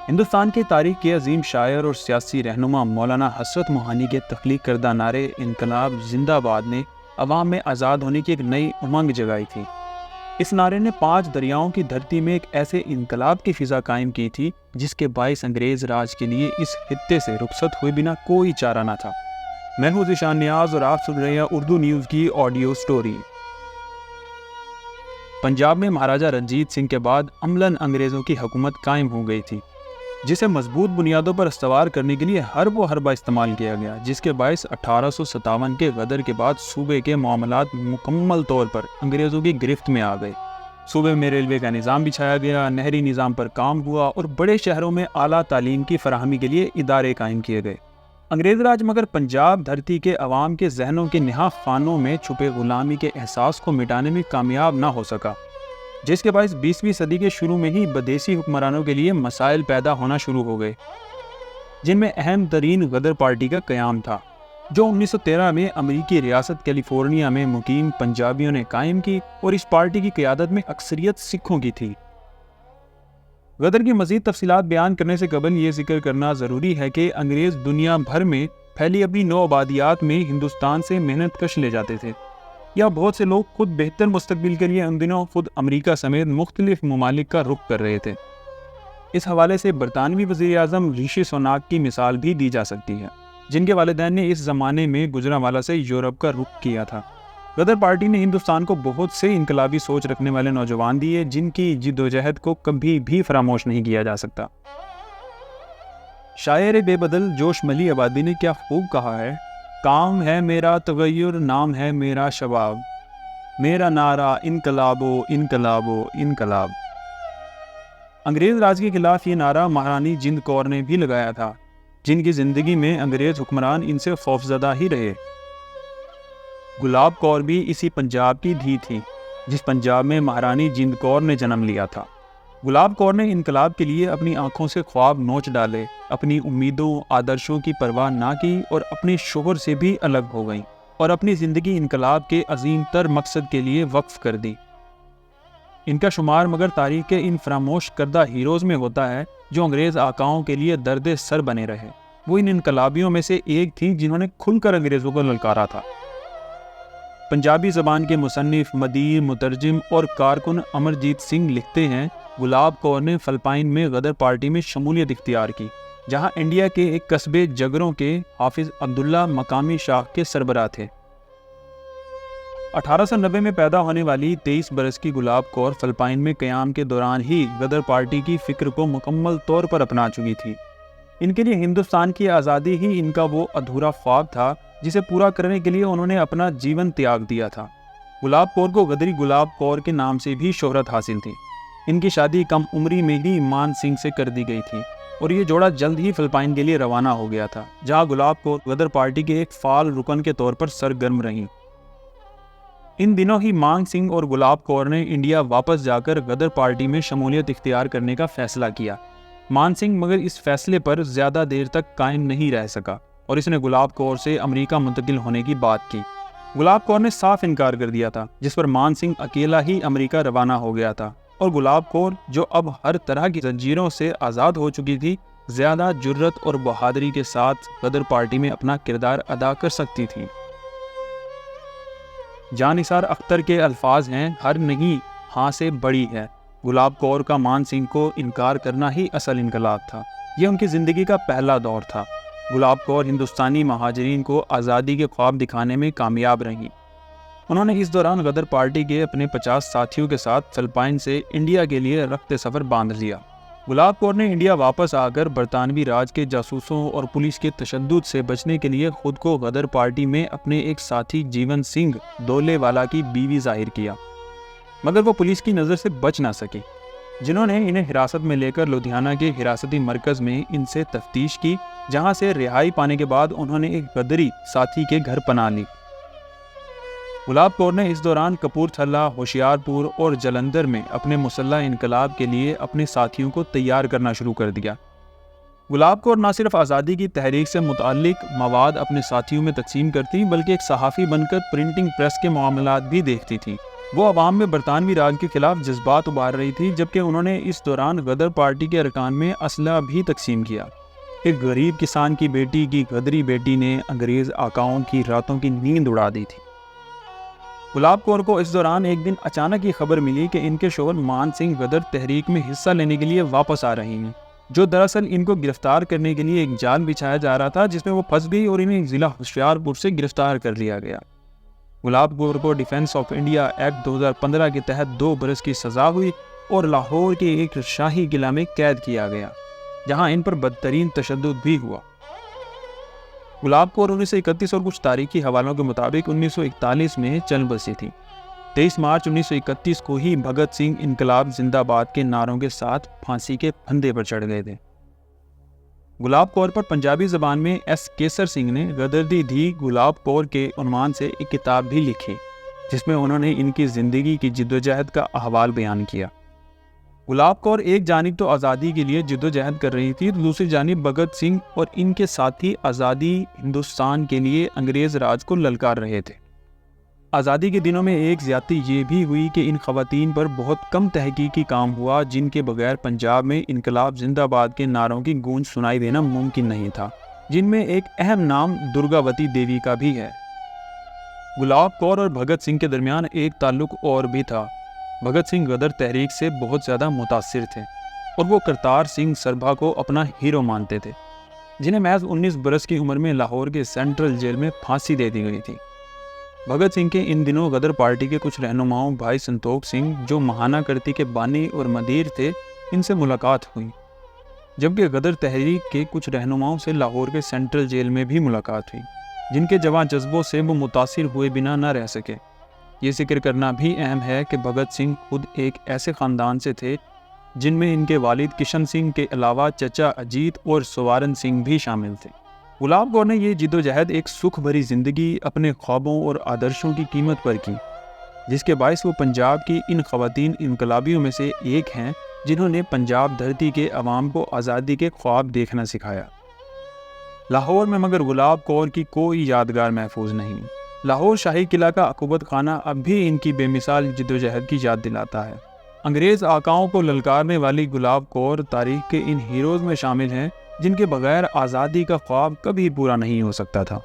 ہندوستان کی تاریخ کے عظیم شاعر اور سیاسی رہنما مولانا حسرت موہانی کے تخلیق کردہ نعرے انقلاب زندہ باد نے عوام میں آزاد ہونے کی ایک نئی امنگ جگائی تھی۔ اس نعرے نے 5 دریاؤں کی دھرتی میں ایک ایسے انقلاب کی فضا قائم کی تھی جس کے باعث انگریز راج کے لیے اس خطے سے رخصت ہوئے بنا کوئی چارہ نہ تھا۔ میں ہوں ذیشان نیاز اور آپ سن رہے ہیں اردو نیوز کی آڈیو سٹوری۔ پنجاب میں مہاراجہ رنجیت سنگھ کے بعد عملاً انگریزوں کی حکومت قائم ہو گئی تھی، جسے مضبوط بنیادوں پر استوار کرنے کے لیے حرب و حربہ استعمال کیا گیا، جس کے باعث 1857 کے غدر کے بعد صوبے کے معاملات مکمل طور پر انگریزوں کی گرفت میں آ گئے۔ صوبے میں ریلوے کا نظام بچھایا گیا، نہری نظام پر کام ہوا اور بڑے شہروں میں اعلیٰ تعلیم کی فراہمی کے لیے ادارے قائم کیے گئے۔ انگریز راج مگر پنجاب دھرتی کے عوام کے ذہنوں کے نہا خانوں میں چھپے غلامی کے احساس کو مٹانے میں کامیاب نہ ہو سکا، جس کے باعث 20ویں صدی کے شروع میں ہی بدیسی حکمرانوں کے لیے مسائل پیدا ہونا شروع ہو گئے، جن میں اہم ترین غدر پارٹی کا قیام تھا، جو 1913 میں امریکی ریاست کیلیفورنیا میں مقیم پنجابیوں نے قائم کی اور اس پارٹی کی قیادت میں اکثریت سکھوں کی تھی۔ غدر کی مزید تفصیلات بیان کرنے سے قبل یہ ذکر کرنا ضروری ہے کہ انگریز دنیا بھر میں پھیلی اپنی نو آبادیات میں ہندوستان سے محنت کش لے جاتے تھے، یا بہت سے لوگ خود بہتر مستقبل کے لیے ان دنوں خود امریکہ سمیت مختلف ممالک کا رخ کر رہے تھے۔ اس حوالے سے برطانوی وزیر اعظم ریشی سوناک کی مثال بھی دی جا سکتی ہے، جن کے والدین نے اس زمانے میں گجرانوالہ سے یورپ کا رخ کیا تھا۔ غدر پارٹی نے ہندوستان کو بہت سے انقلابی سوچ رکھنے والے نوجوان دیے، جن کی جدوجہد کو کبھی بھی فراموش نہیں کیا جا سکتا۔ شاعر بے بدل جوش ملی آبادی نے کیا خوب کہا ہے، کام ہے میرا تغیر، نام ہے میرا شباب، میرا نعرہ انقلابو انقلابو انقلاب۔ انگریز راج کے خلاف یہ نعرہ مہارانی جند کور نے بھی لگایا تھا، جن کی زندگی میں انگریز حکمران ان سے خوفزدہ ہی رہے۔ گلاب کور بھی اسی پنجاب کی دھی تھی، جس پنجاب میں مہارانی جند کور نے جنم لیا تھا۔ گلاب کور نے انقلاب کے لیے اپنی آنکھوں سے خواب نوچ ڈالے، اپنی امیدوں آدرشوں کی پرواہ نہ کی اور اپنے شوہر سے بھی الگ ہو گئیں اور اپنی زندگی انقلاب کے عظیم تر مقصد کے لیے وقف کر دی۔ ان کا شمار مگر تاریخ کے ان فراموش کردہ ہیروز میں ہوتا ہے جو انگریز آقاؤں کے لیے درد سر بنے رہے۔ وہ ان انقلابیوں میں سے ایک تھی جنہوں نے کھل کر انگریزوں کو للکارا تھا۔ پنجابی زبان کے مصنف، مدیر، مترجم اور کارکن امرجیت سنگھ لکھتے ہیں، گلاب کور نے فلپائن میں غدر پارٹی میں شمولیت اختیار کی، جہاں انڈیا کے ایک قصبے جگروں کے حافظ عبداللہ مقامی شاخ کے سربراہ تھے۔ 1890 میں پیدا ہونے والی 23 برس کی گلاب کور فلپائن میں قیام کے دوران ہی غدر پارٹی کی فکر کو مکمل طور پر اپنا چکی تھی۔ ان کے لیے ہندوستان کی آزادی ہی ان کا وہ ادھورا خواب تھا جسے پورا کرنے کے لیے انہوں نے اپنا جیون تیاگ دیا تھا۔ گلاب کور کو غدری گلاب کور کے نام سے بھی شہرت حاصل تھی۔ ان کی شادی کم عمری میں ہی مان سنگھ سے کر دی گئی تھی اور یہ جوڑا جلد ہی فلپائن کے لیے روانہ ہو گیا تھا، جہاں گلاب کور غدر پارٹی کے ایک فعال رکن کے طور پر سرگرم رہیں۔ ان دنوں ہی مان سنگھ اور گلاب کور نے انڈیا واپس جا کر غدر پارٹی میں شمولیت اختیار کرنے کا فیصلہ کیا۔ مان سنگھ مگر اس فیصلے پر زیادہ دیر تک قائم نہیں رہ سکا اور اس نے گلاب کور سے امریکہ منتقل ہونے کی بات کی۔ گلاب کور نے صاف انکار کر دیا تھا، جس پر مان سنگھ اکیلا ہی امریکہ روانہ ہو گیا تھا، اور گلاب کور جو اب ہر طرح کی زنجیروں سے آزاد ہو چکی تھی، زیادہ جرت اور بہادری کے ساتھ غدر پارٹی میں اپنا کردار ادا کر سکتی تھی۔ جان نثار اختر کے الفاظ ہیں، ہر نہیں ہاں سے بڑی ہے۔ گلاب کور کا مان سنگھ کو انکار کرنا ہی اصل انقلاب تھا۔ یہ ان کی زندگی کا پہلا دور تھا۔ گلاب کور ہندوستانی مہاجرین کو آزادی کے خواب دکھانے میں کامیاب رہیں۔ انہوں نے اس دوران غدر پارٹی کے اپنے 50 ساتھیوں کے ساتھ فلپائن سے انڈیا کے لیے رخت سفر باندھ لیا۔ گلاب کور نے انڈیا واپس آ کر برطانوی راج کے جاسوسوں اور پولیس کے تشدد سے بچنے کے لیے خود کو غدر پارٹی میں اپنے ایک ساتھی جیون سنگھ دولے والا کی بیوی ظاہر کیا، مگر وہ پولیس کی نظر سے بچ نہ سکی، جنہوں نے انہیں حراست میں لے کر لدھیانہ کے حراستی مرکز میں ان سے تفتیش کی، جہاں سے رہائی پانے کے بعد انہوں نے ایک غدری ساتھی کے گھر پناہ لی۔ گلاب کور نے اس دوران کپورتھلہ، ہوشیارپور اور جلندھر میں اپنے مسلح انقلاب کے لیے اپنے ساتھیوں کو تیار کرنا شروع کر دیا۔ گلاب کور نہ صرف آزادی کی تحریک سے متعلق مواد اپنے ساتھیوں میں تقسیم کرتی، بلکہ ایک صحافی بن کر پرنٹنگ پریس کے معاملات بھی دیکھتی تھی۔ وہ عوام میں برطانوی راج کے خلاف جذبات ابار رہی تھی، جبکہ انہوں نے اس دوران غدر پارٹی کے ارکان میں اسلحہ بھی تقسیم کیا۔ ایک غریب کسان کی بیٹی کی غدری بیٹی نے انگریز آقاؤں کی راتوں کی نیند اڑا دی تھی۔ گلاب کور کو اس دوران ایک دن اچانک یہ خبر ملی کہ ان کے شوہر مان سنگھ غدر تحریک میں حصہ لینے کے لیے واپس آ رہے ہیں، جو دراصل ان کو گرفتار کرنے کے لیے ایک جال بچھایا جا رہا تھا، جس میں وہ پھنس گئی اور انہیں ضلع ہوشیارپور سے گرفتار کر لیا گیا۔ گلاب کور کو ڈیفنس آف انڈیا ایکٹ 2015 کے تحت 2 برس کی سزا ہوئی اور لاہور کے ایک شاہی قلعہ میں قید کیا گیا، جہاں ان پر بدترین تشدد بھی ہوا۔ گلاب کور 1931 اور کچھ تاریخی حوالوں کے مطابق 1941 میں چل بسی تھی۔ 23 مارچ 1931 کو ہی بھگت سنگھ انقلاب زندہ باد کے نعروں کے ساتھ پھانسی کے پھندے پر چڑھ گئے تھے۔ گلاب کور پر پنجابی زبان میں ایس کیسر سنگھ نے غدر دی دھی گلاب کور کے عنوان سے ایک کتاب بھی لکھی، جس میں انہوں نے ان کی زندگی کی جدوجہد کا احوال بیان کیا۔ گلاب کور ایک جانب تو آزادی کے لیے جدوجہد کر رہی تھی، تو دوسری جانب بھگت سنگھ اور ان کے ساتھی آزادی ہندوستان کے لیے انگریز راج کو للکار رہے تھے۔ آزادی کے دنوں میں ایک زیادتی یہ بھی ہوئی کہ ان خواتین پر بہت کم تحقیقی کام ہوا، جن کے بغیر پنجاب میں انقلاب زندہ باد کے نعروں کی گونج سنائی دینا ممکن نہیں تھا، جن میں ایک اہم نام درگاوتی دیوی کا بھی ہے۔ گلاب کور اور بھگت سنگھ کے درمیان ایک تعلق اور بھی تھا۔ بھگت سنگھ غدر تحریک سے بہت زیادہ متاثر تھے اور وہ کرتار سنگھ سربھا کو اپنا ہیرو مانتے تھے، جنہیں محض 19 برس کی عمر میں لاہور کے سینٹرل جیل میں پھانسی دے دی گئی تھی۔ بھگت سنگھ کے ان دنوں غدر پارٹی کے کچھ رہنماؤں بھائی سنتوکھ سنگھ، جو مہانا کرتی کے بانی اور مدیر تھے، ان سے ملاقات ہوئی، جبکہ غدر تحریک کے کچھ رہنماؤں سے لاہور کے سینٹرل جیل میں بھی ملاقات ہوئی، جن کے جواں جذبوں سے وہ متاثر ہوئے بنا نہ رہ سکے۔ یہ ذکر کرنا بھی اہم ہے کہ بھگت سنگھ خود ایک ایسے خاندان سے تھے جن میں ان کے والد کشن سنگھ کے علاوہ چچا اجیت اور سوارن سنگھ بھی شامل تھے۔ گلاب کور نے یہ جدوجہد ایک سکھ بھری زندگی اپنے خوابوں اور آدرشوں کی قیمت پر کی، جس کے باعث وہ پنجاب کی ان خواتین انقلابیوں میں سے ایک ہیں جنہوں نے پنجاب دھرتی کے عوام کو آزادی کے خواب دیکھنا سکھایا۔ لاہور میں مگر گلاب کور کی کوئی یادگار محفوظ نہیں۔ لاہور شاہی قلعہ کا عقوبت خانہ اب بھی ان کی بے مثال جدوجہد کی یاد دلاتا ہے۔ انگریز آقاؤں کو للکارنے والی گلاب کور تاریخ کے ان ہیروز میں شامل ہیں جن کے بغیر آزادی کا خواب کبھی پورا نہیں ہو سکتا تھا۔